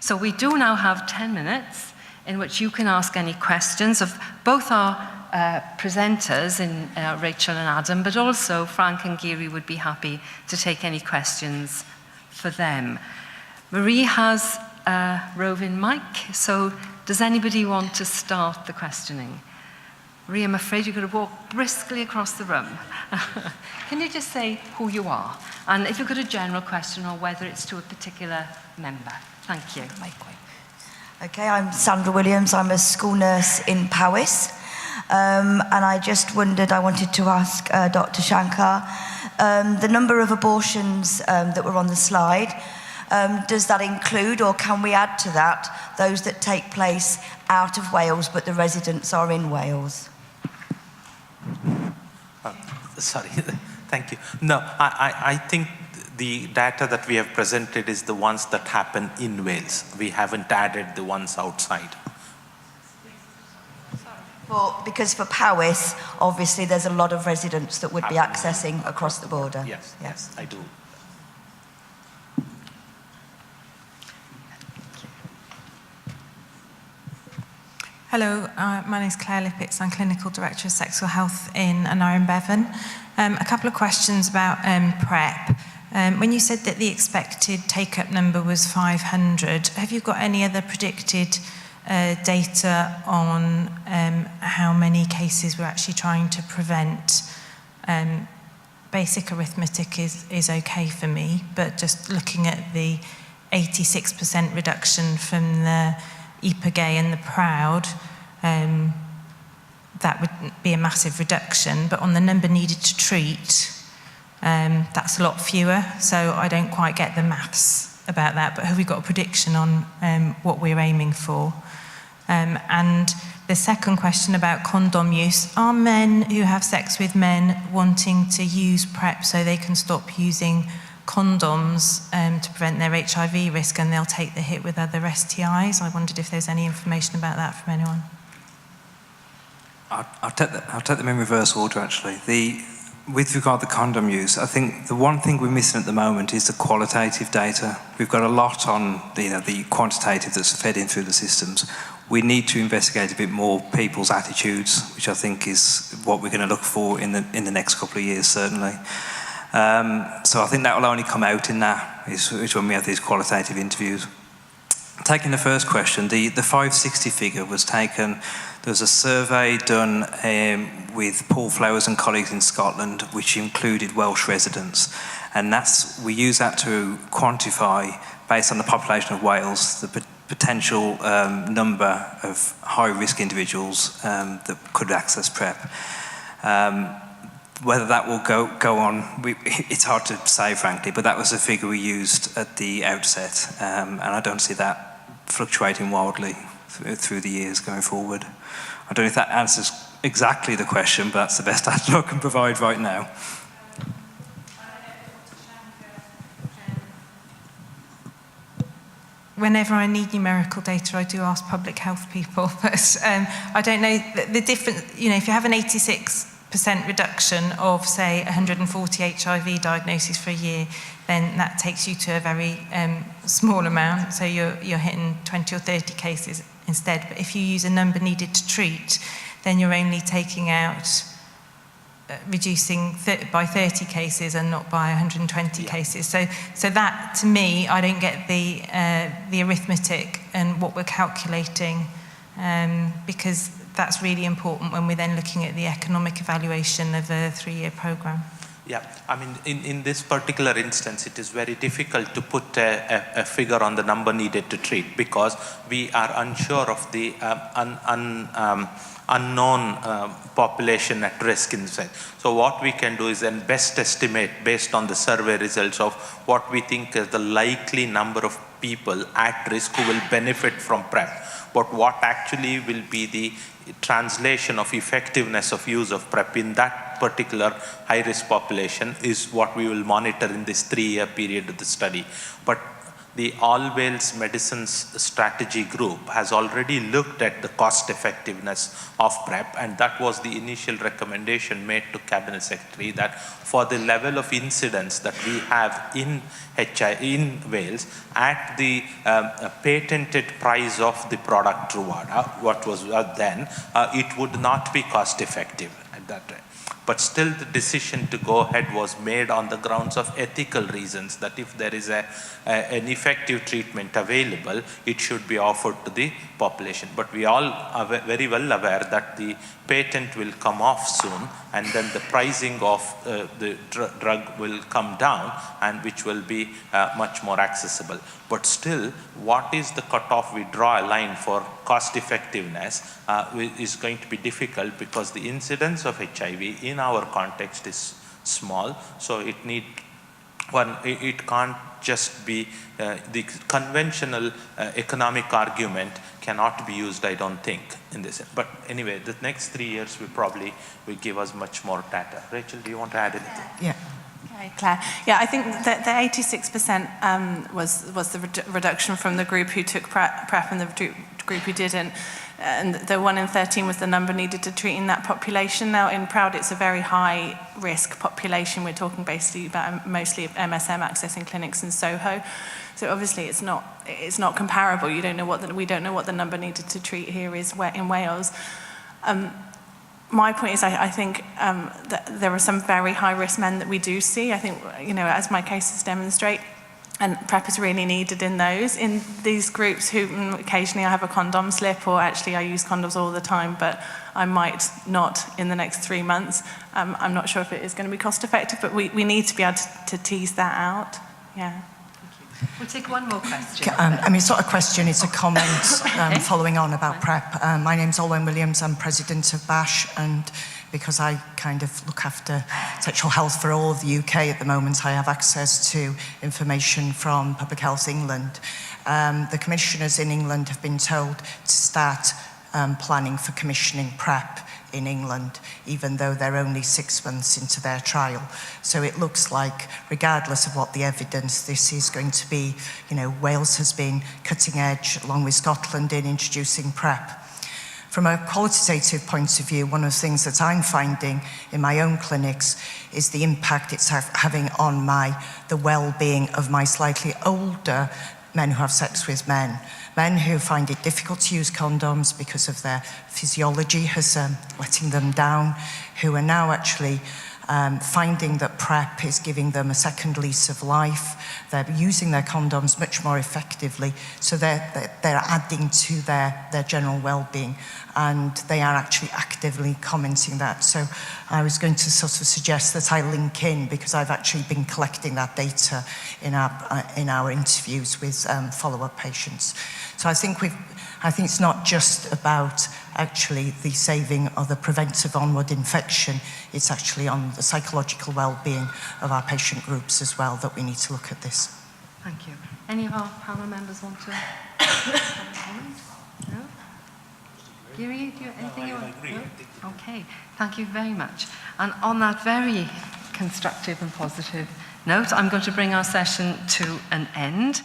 So we do now have 10 minutes in which you can ask any questions of both our presenters, Rachel and Adam, but also Frank and Geary would be happy to take any questions for them. Marie has a roving mic, so does anybody want to start the questioning? Marie, I'm afraid you're going to walk briskly across the room. Can you just say who you are? And if you've got a general question or whether it's to a particular member. Thank you. Okay, I'm Sandra Williams. I'm a school nurse in Powys. And I just wondered, I wanted to ask Dr. Shankar, the number of abortions that were on the slide, does that include, or can we add to that, those that take place out of Wales but the residents are in Wales? Sorry, thank you. No, I think the data that we have presented is the ones that happen in Wales. We haven't added the ones outside. Well, because for Powys, obviously there's a lot of residents that would be accessing across the border. Yes, yes, I do. Hello, my name is Claire Lippitz. I'm Clinical Director of Sexual Health in Aneurin Bevan. A couple of questions about PrEP. When you said that the expected take-up number was 500, have you got any other predicted data on how many cases we're actually trying to prevent? Basic arithmetic is okay for me, but just looking at the 86% reduction from the EPA-GAY and the PROUD, that would be a massive reduction, but on the number needed to treat, that's a lot fewer, so I don't quite get the maths about that, but have we got a prediction on what we're aiming for? And the second question about condom use, are men who have sex with men wanting to use PrEP so they can stop using condoms to prevent their HIV risk and they'll take the hit with other STIs? I wondered if there's any information about that from anyone. I'll take them in reverse order, actually. With regard to condom use, I think the one thing we're missing at the moment is the qualitative data. We've got a lot on the quantitative that's fed in through the systems. We need to investigate a bit more people's attitudes, which I think is what we're going to look for in the next couple of years, certainly. So I think that will only come out in that, is when we have these qualitative interviews. Taking the first question, the 560 figure was taken, there was a survey done with Paul Flowers and colleagues in Scotland, which included Welsh residents. And we use that to quantify, based on the population of Wales, the potential number of high-risk individuals that could access PrEP. Whether that will go on, it's hard to say, frankly, but that was the figure we used at the outset, and I don't see that fluctuating wildly through the years going forward. I don't know if that answers exactly the question, but that's the best answer I can provide right now. Whenever I need numerical data, I do ask public health people, but I don't know the difference. If you have an 86% reduction of, say, 140 HIV diagnoses for a year, then that takes you to a very small amount, so you're hitting 20 or 30 cases instead. But if you use a number needed to treat, then you're only taking out, reducing by 30 cases and not by 120 cases. So that, to me, I don't get the arithmetic and what we're calculating, because that's really important when we're then looking at the economic evaluation of a 3-year programme. Yeah, I mean, in this particular instance, it is very difficult to put a figure on the number needed to treat, because we are unsure of the unknown population at risk inside. So what we can do is then best estimate based on the survey results of what we think is the likely number of people at risk who will benefit from PrEP. But what actually will be the translation of effectiveness of use of PrEP in that particular high-risk population is what we will monitor in this 3-year period of the study. But the All Wales Medicines Strategy Group has already looked at the cost effectiveness of PrEP, and that was the initial recommendation made to Cabinet Secretary, that for the level of incidence that we have in Wales at the patented price of the product Truvada, what was then, it would not be cost effective at that time. But still the decision to go ahead was made on the grounds of ethical reasons, that if there is an effective treatment available, it should be offered to the population. But we all are very well aware that the patent will come off soon, and then the pricing of the drug will come down, and which will be much more accessible. But still, what is the cutoff? We draw a line for cost effectiveness is going to be difficult, because the incidence of HIV in our context is small. So it can't just be the conventional economic argument cannot be used, I don't think, in this. But anyway, the next 3 years will give us much more data. Rachel, do you want to add anything? Yeah. Okay, Claire. Yeah, I think that the 86% was the reduction from the group who took PrEP and the group who didn't. And the 1 in 13 was the number needed to treat in that population. Now, in PROUD, it's a very high risk population. We're talking basically about mostly MSM accessing clinics in Soho. So obviously, it's not comparable. We don't know what the number needed to treat here is in Wales. My point is, I think that there are some very high-risk men that we do see. I think, as my cases demonstrate, and PrEP is really needed in these groups who occasionally I have a condom slip, or actually I use condoms all the time, but I might not in the next 3 months. I'm not sure if it is going to be cost-effective, but we need to be able to tease that out. Yeah. We'll take one more question. It's not a question, it's a comment following on about PrEP. My name's Olwen Williams, I'm president of BASH, and because I kind of look after sexual health for all of the UK at the moment, I have access to information from Public Health England. The commissioners in England have been told to start planning for commissioning PrEP in England, even though they're only 6 months into their trial. So it looks like, regardless of what the evidence, this is going to be, Wales has been cutting edge, along with Scotland, in introducing PrEP. From a qualitative point of view, one of the things that I'm finding in my own clinics is the impact it's having on the well-being of my slightly older men who have sex with men. Men who find it difficult to use condoms because of their physiology has letting them down, who are now actually finding that PrEP is giving them a second lease of life. They're using their condoms much more effectively, so they're adding to their general well-being, and they are actually actively commenting that. So I was going to sort of suggest that I link in, because I've actually been collecting that data in our interviews with follow-up patients. So I think it's not just about actually the saving or the preventive onward infection, it's actually on the psychological well-being of our patient groups as well that we need to look at this. Thank you. Any of our panel members want to comment? No? Giri, do you anything you want? No? Okay, thank you very much. And on that very constructive and positive note, I'm going to bring our session to an end.